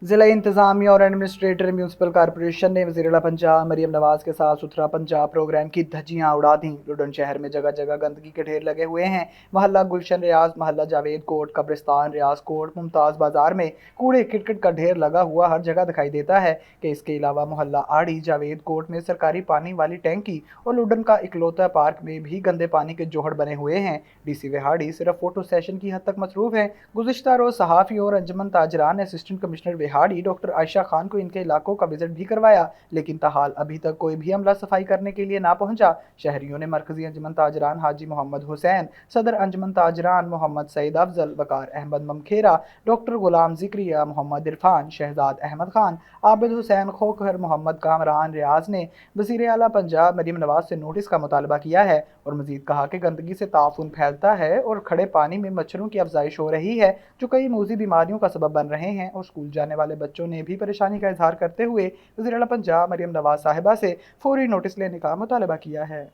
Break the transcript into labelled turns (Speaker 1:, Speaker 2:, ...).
Speaker 1: ضلع انتظامیہ اور ایڈمنسٹریٹر میونسپل کارپوریشن نے وزیر اعلیٰ پنجاب مریم نواز کے صاف ستھرا پنجاب پروگرام کی دھجیاں اڑا دیں۔ لڈن شہر میں جگہ جگہ گندگی کے ڈھیر لگے ہوئے ہیں۔ محلہ گلشن ریاض، محلہ جاوید کوٹ، قبرستان ریاض کوٹ، ممتاز بازار میں کوڑے کرکٹ کا ڈھیر لگا ہوا ہر جگہ دکھائی دیتا ہے کہ اس کے علاوہ محلہ آڑی، جاوید کوٹ میں سرکاری پانی والی ٹینکی اور لڈن کا اکلوتا پارک میں بھی گندے پانی کے جوہڑ بنے ہوئے ہیں۔ ڈی سی وہاڑی صرف فوٹو سیشن کی حد تک مصروف ہیں۔ گزشتہ روز صحافیوں اور انجمن تاجران نے اسسٹنٹ کمشنر وہاڑی ڈاکٹر عائشہ خان کو ان کے علاقوں کا وزٹ بھی کروایا، لیکن تاحال ابھی تک کوئی بھی عملہ صفائی کرنے کے لیے نہ پہنچا۔ شہریوں نے مرکزی انجمن تاجران حاجی محمد حسین، صدر انجمن تاجران محمد سعید افضل، وقار احمد ممکھیرا، ڈاکٹر غلام ذکریہ، محمد عرفان، شہزاد احمد خان، عابد حسین کھوکھر، محمد کامران ریاض نے وزیر اعلیٰ پنجاب مریم نواز سے نوٹس کا مطالبہ کیا ہے اور مزید کہا کہ گندگی سے تعفن پھیلتا ہے اور کھڑے پانی میں مچھروں کی افزائش ہو رہی ہے جو کئی موذی بیماریوں کا سبب بن رہے ہیں، اور اسکول جانے والے بچوں نے بھی پریشانی کا اظہار کرتے ہوئے وزیر اعلیٰ پنجاب مریم نواز صاحبہ سے فوری نوٹس لینے کا مطالبہ کیا ہے۔